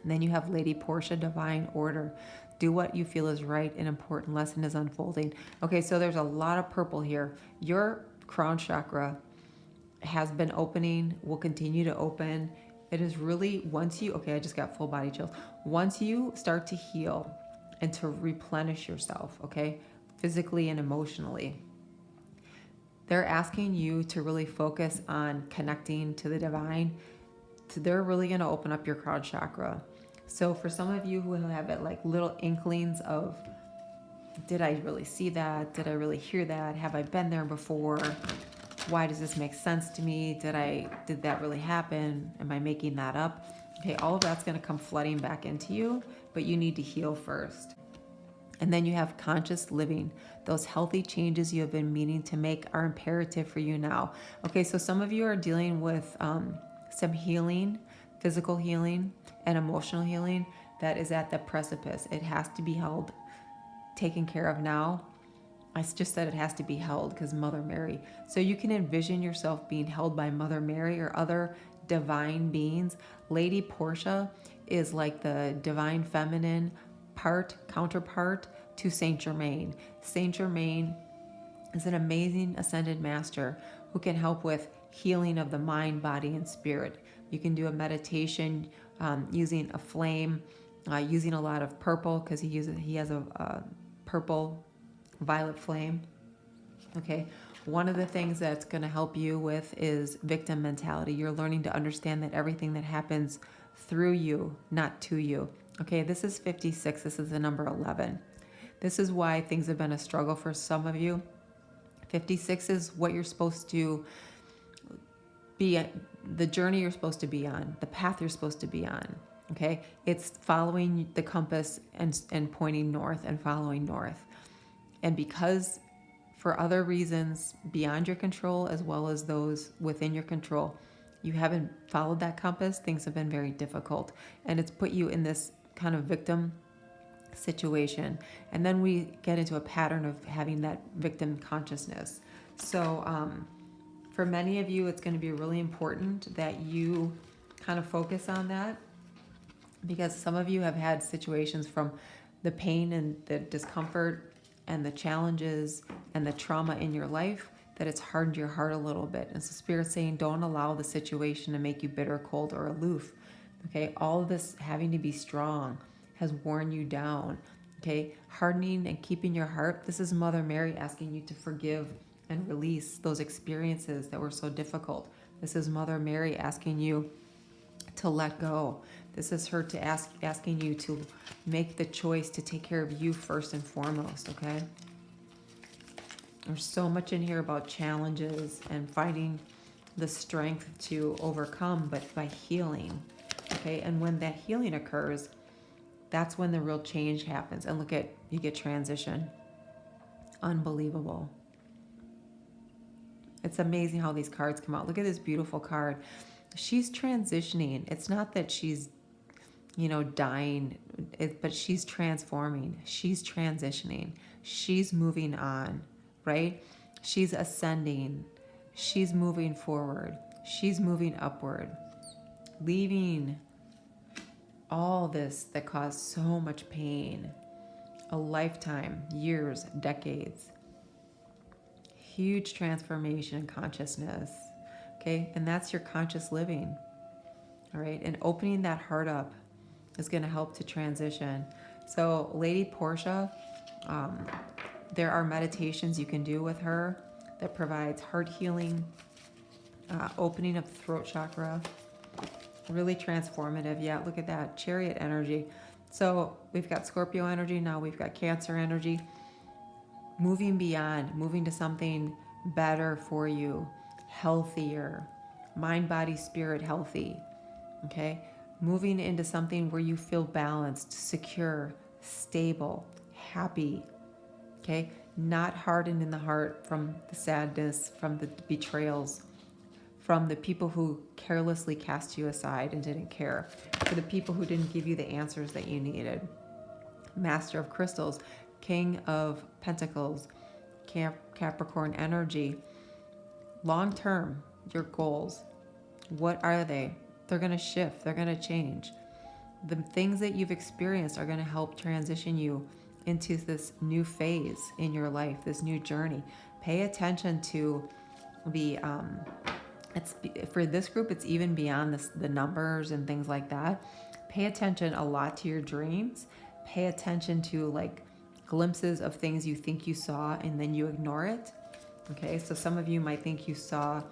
And then you have Lady Portia, Divine Order. Do what you feel is right. An important lesson is unfolding. Okay, so there's a lot of purple here. Your crown chakra has been opening, will continue to open. It is really, I just got full body chills. Once you start to heal and to replenish yourself, okay, physically and emotionally, they're asking you to really focus on connecting to the divine. So they're really going to open up your crown chakra. So for some of you who have it like little inklings of, did I really see that? Did I really hear that? Have I been there before? Why does this make sense to me? Did that really happen? Am I making that up? Okay, all of that's going to come flooding back into you, but you need to heal first. And then you have conscious living. Those healthy changes you have been meaning to make are imperative for you now. Okay, so some of you are dealing with some healing, physical healing and emotional healing that is at the precipice. It has to be held, taken care of now. I just said it has to be held because Mother Mary. So you can envision yourself being held by Mother Mary or other divine beings. Lady Portia is like the divine feminine counterpart to Saint Germain. Saint Germain is an amazing ascended master who can help with healing of the mind, body, and spirit. You can do a meditation using a flame, using a lot of purple because he has a purple violet flame. Okay, one of the things that's going to help you with is victim mentality. You're learning to understand that everything that happens through you, not to you. Okay, this is 56. This is the number 11. This is why things have been a struggle for some of you. 56 is what you're supposed to be, the journey you're supposed to be on, the path you're supposed to be on. Okay, it's following the compass and pointing north and following north. And because for other reasons beyond your control as well as those within your control, you haven't followed that compass, things have been very difficult. And it's put you in this kind of victim situation. And then we get into a pattern of having that victim consciousness. So for many of you, it's going to be really important that you kind of focus on that, because some of you have had situations from the pain and the discomfort and the challenges and the trauma in your life that it's hardened your heart a little bit. And so Spirit's saying, don't allow the situation to make you bitter, cold, or aloof. Okay, all of this having to be strong has worn you down. Okay, hardening and keeping your heart. This is Mother Mary asking you to forgive and release those experiences that were so difficult. This is Mother Mary asking you to let go. This is her to asking you to make the choice to take care of you first and foremost, okay? There's so much in here about challenges and finding the strength to overcome, but by healing, okay? And when that healing occurs, that's when the real change happens. And look at, you get transition. Unbelievable. It's amazing how these cards come out. Look at this beautiful card. She's transitioning. It's not that she's, dying, but she's transforming. She's transitioning. She's moving on, right? She's ascending. She's moving forward. She's moving upward, leaving all this that caused so much pain, a lifetime, years, decades. Huge transformation in consciousness, okay? And that's your conscious living, all right? And opening that heart up is going to help to transition. So Lady Portia, there are meditations you can do with her that provides heart healing, opening of the throat chakra, really transformative. Yeah, look at that, Chariot energy. So we've got Scorpio energy, now we've got Cancer energy. Moving beyond, moving to something better for you, healthier, mind, body, spirit, healthy, okay? Moving into something where you feel balanced, secure, stable, happy, okay? Not hardened in the heart from the sadness, from the betrayals, from the people who carelessly cast you aside and didn't care, for the people who didn't give you the answers that you needed. Master of Crystals, King of Pentacles, Capricorn energy. Long term, your goals, what are they? They're going to shift. They're going to change. The things that you've experienced are going to help transition you into this new phase in your life, this new journey. Pay attention to the, for this group, it's even beyond the numbers and things like that. Pay attention a lot to your dreams. Pay attention to like glimpses of things you think you saw and then you ignore it. Okay, so some of you might think you saw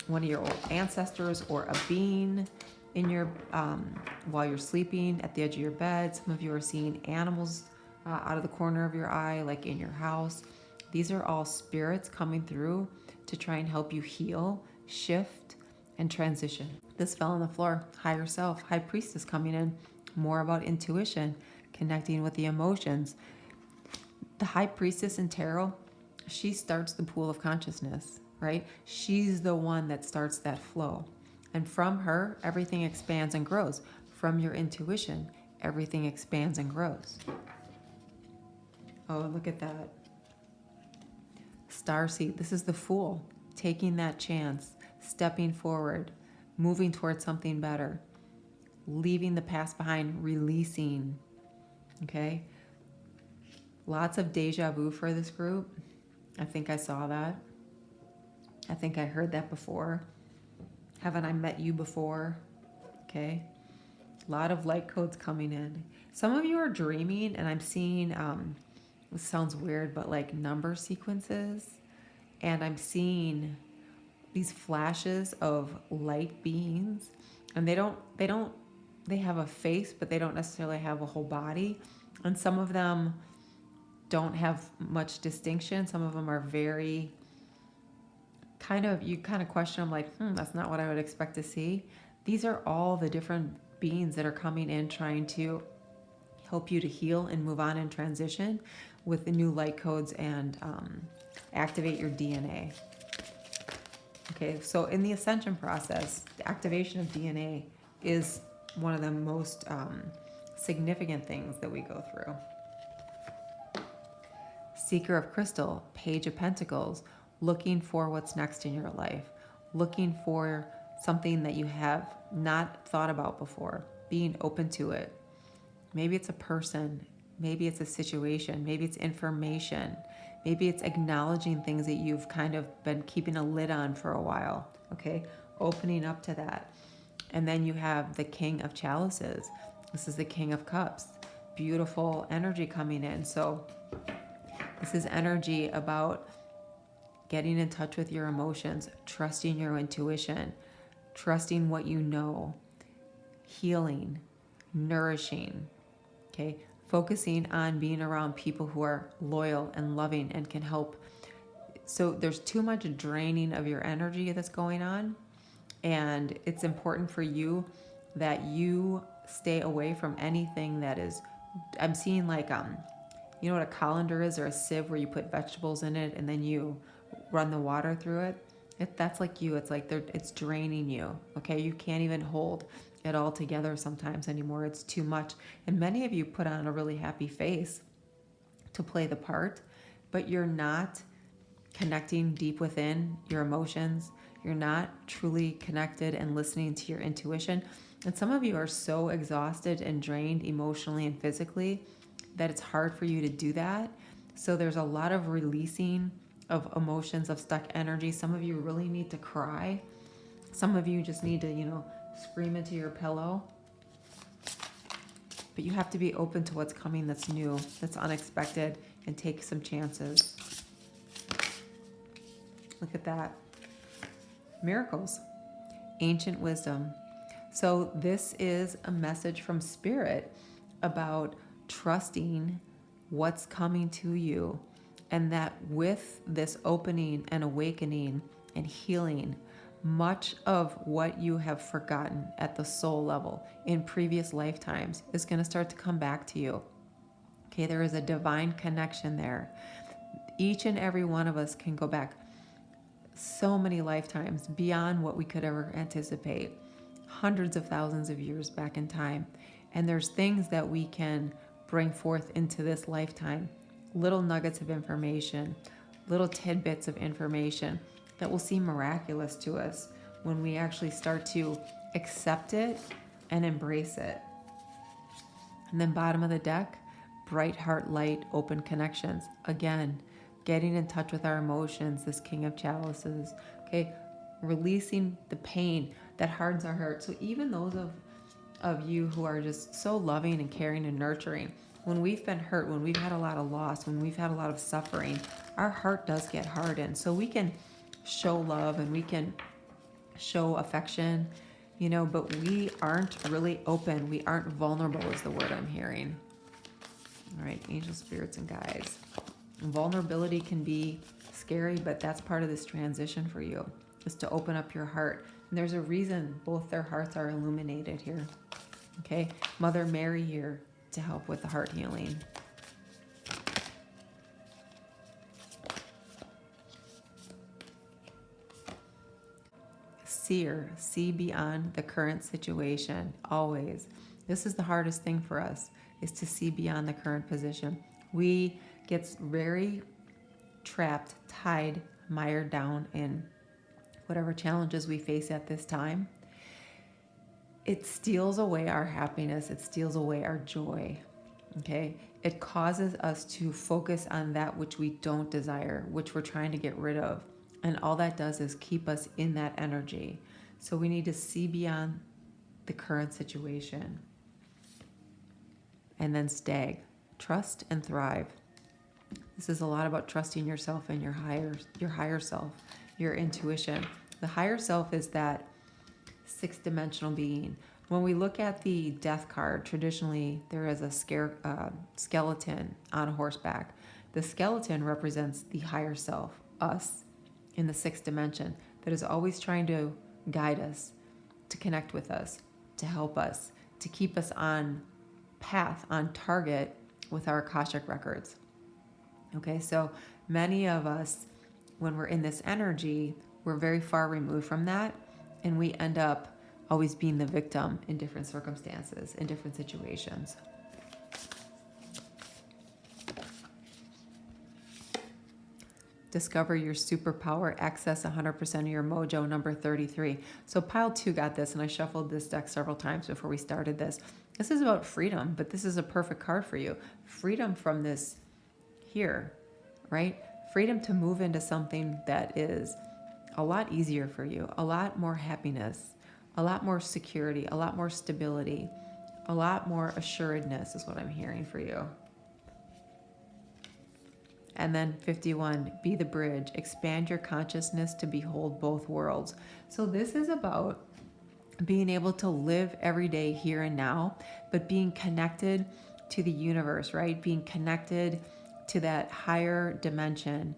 one of your old ancestors or a being in your while you're sleeping at the edge of your bed. Some of you are seeing animals out of the corner of your eye, like in your house. These are all spirits coming through to try and help you heal, shift, and transition. This fell on the floor. Higher self, High Priestess coming in. More about intuition, connecting with the emotions. The High Priestess in tarot, she starts the pool of consciousness, right? She's the one that starts that flow. And from her, everything expands and grows. From your intuition, everything expands and grows. Oh, look at that. Starseed, this is the Fool, taking that chance, stepping forward, moving towards something better, leaving the past behind, releasing, okay? Lots of deja vu for this group. I think I saw that. I think I heard that before. Haven't I met you before? Okay. A lot of light codes coming in. Some of you are dreaming, and I'm seeing, this sounds weird, but like number sequences. And I'm seeing these flashes of light beings. And they have a face, but they don't necessarily have a whole body. And some of them don't have much distinction. Some of them are very you kind of question them like, that's not what I would expect to see. These are all the different beings that are coming in trying to help you to heal and move on and transition with the new light codes and activate your DNA. Okay, so in the ascension process, the activation of DNA is one of the most significant things that we go through. Seeker of Crystal, Page of Pentacles, looking for what's next in your life, looking for something that you have not thought about before, being open to it. Maybe it's a person, maybe it's a situation, maybe it's information, maybe it's acknowledging things that you've kind of been keeping a lid on for a while, okay? Opening up to that. And then you have the King of Chalices. This is the King of Cups. Beautiful energy coming in. So this is energy about getting in touch with your emotions, trusting your intuition, trusting what you know, healing, nourishing, okay? Focusing on being around people who are loyal and loving and can help. So there's too much draining of your energy that's going on, and it's important for you that you stay away from anything that is, I'm seeing like, you know what a colander is, or a sieve where you put vegetables in it and then you run the water through it. That's like you. It's like it's draining you. Okay, you can't even hold it all together sometimes anymore. It's too much. And many of you put on a really happy face to play the part, but you're not connecting deep within your emotions. You're not truly connected and listening to your intuition. And some of you are so exhausted and drained emotionally and physically that it's hard for you to do that. So there's a lot of releasing of emotions, of stuck energy. Some of you really need to cry. Some of you just need to, scream into your pillow. But you have to be open to what's coming that's new, that's unexpected, and take some chances. Look at that. Miracles. Ancient wisdom. So this is a message from Spirit about trusting what's coming to you, and that with this opening and awakening and healing, much of what you have forgotten at the soul level in previous lifetimes is going to start to come back to you. Okay, there is a divine connection there. Each and every one of us can go back so many lifetimes beyond what we could ever anticipate, hundreds of thousands of years back in time. And there's things that we can bring forth into this lifetime, little nuggets of information, little tidbits of information that will seem miraculous to us when we actually start to accept it and embrace it. And then bottom of the deck, bright heart, light, open connections. Again, getting in touch with our emotions, this King of Chalices, okay? Releasing the pain that hardens our heart. So even those of you who are just so loving and caring and nurturing, when we've been hurt, when we've had a lot of loss, when we've had a lot of suffering, our heart does get hardened. So we can show love and we can show affection, but we aren't really open. We aren't vulnerable is the word I'm hearing. All right, angel spirits and guides. Vulnerability can be scary, but that's part of this transition for you, is to open up your heart. And there's a reason both their hearts are illuminated here. Okay, Mother Mary here to help with the heart healing. Seer, see beyond the current situation, always. This is the hardest thing for us, is to see beyond the current position. We get very trapped, tied, mired down in whatever challenges we face at this time. It steals away our happiness. It steals away our joy. Okay? It causes us to focus on that which we don't desire, which we're trying to get rid of. And all that does is keep us in that energy. So we need to see beyond the current situation. And then stag, trust and thrive. This is a lot about trusting yourself and your higher self, your intuition. The higher self is that six-dimensional being. When we look at the death card, traditionally there is a skeleton on a horseback. The skeleton represents the higher self, us, in the 6th dimension, that is always trying to guide us, to connect with us, to help us, to keep us on path, on target with our Akashic records. Okay, so many of us, when we're in this energy, we're very far removed from that, and we end up always being the victim in different circumstances, in different situations. Discover your superpower, access 100% of your mojo, number 33. So pile 2 got this, and I shuffled this deck several times before we started this. This is about freedom, but this is a perfect card for you. Freedom from this here, right? Freedom to move into something that is a lot easier for you, a lot more happiness, a lot more security, a lot more stability, a lot more assuredness is what I'm hearing for you. And then 51, be the bridge, expand your consciousness to behold both worlds. So this is about being able to live every day here and now, but being connected to the universe, right? Being connected to that higher dimension,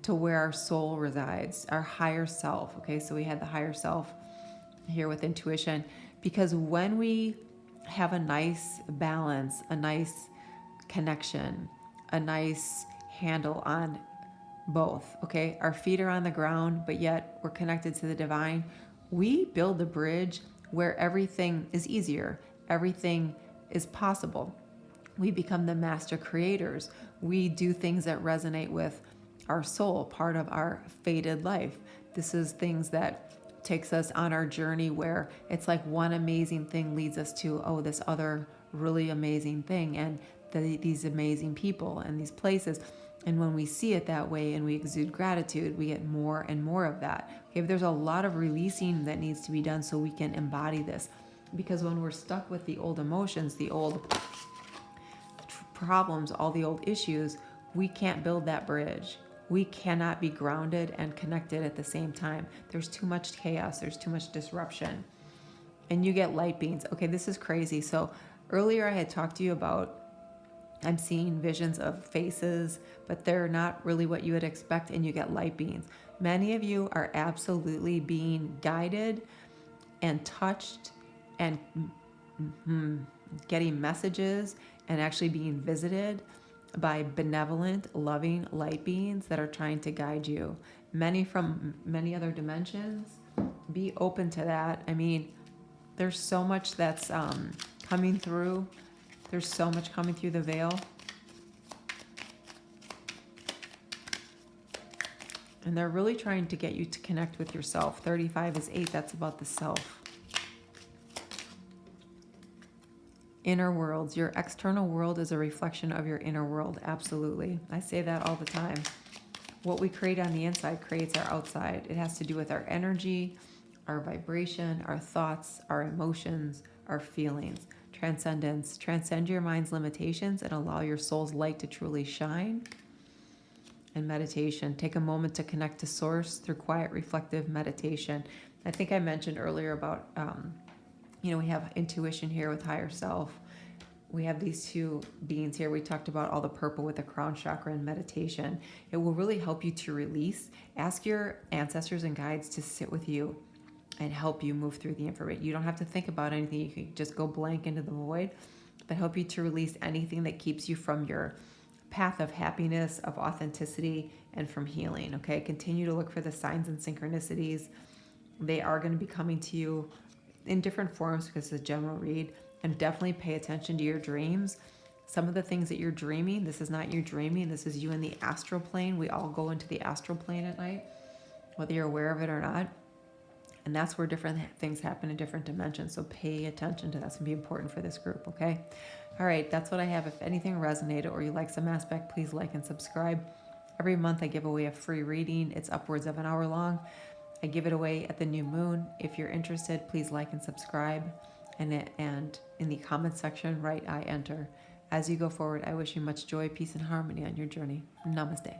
to where our soul resides, our higher self. Okay, so we had the higher self here with intuition, because when we have a nice balance, a nice connection, a nice handle on both, okay? Our feet are on the ground, but yet we're connected to the divine. We build the bridge where everything is easier, everything is possible. We become the master creators. We do things that resonate with our soul, part of our fated life. This is things that takes us on our journey where it's like one amazing thing leads us to, oh, this other really amazing thing, and these amazing people and these places. And when we see it that way and we exude gratitude, we get more and more of that. Okay, but there's a lot of releasing that needs to be done so we can embody this. Because when we're stuck with the old emotions, the old problems, all the old issues, we can't build that bridge. We cannot be grounded and connected at the same time. There's too much chaos. There's too much disruption. And you get light beams. Okay, this is crazy. So earlier I had talked to you about I'm seeing visions of faces, but they're not really what you would expect, and you get light beams. Many of you are absolutely being guided and touched and getting messages and actually being visited by benevolent, loving light beings that are trying to guide you. Many from many other dimensions. Be open to that. I mean, there's so much that's coming through. There's so much coming through the veil. And they're really trying to get you to connect with yourself. 35 is 8. That's about the self. Inner worlds. Your external world is a reflection of your inner world. Absolutely. I say that all the time. What we create on the inside creates our outside. It has to do with our energy, our vibration, our thoughts, our emotions, our feelings. Transcendence. Transcend your mind's limitations and allow your soul's light to truly shine. And meditation. Take a moment to connect to source through quiet, reflective meditation. I think I mentioned earlier about, we have intuition here with higher self. We have these two beings here. We talked about all the purple with the crown chakra and meditation. It will really help you to release. Ask your ancestors and guides to sit with you and help you move through the information. You don't have to think about anything. You can just go blank into the void, but help you to release anything that keeps you from your path of happiness, of authenticity, and from healing. Okay, continue to look for the signs and synchronicities. They are going to be coming to you in different forms because it's a general read. And definitely pay attention to your dreams. Some of the things that you're dreaming, this is not you dreaming. This is you in the astral plane. We all go into the astral plane at night, whether you're aware of it or not. And that's where different things happen in different dimensions. So pay attention to that. It's going to be important for this group, okay? All right, that's what I have. If anything resonated or you like some aspect, please like and subscribe. Every month I give away a free reading. It's upwards of an hour long. I give it away at the new moon. If you're interested, please like and subscribe. And in the comment section, write I enter. As you go forward, I wish you much joy, peace, and harmony on your journey. Namaste.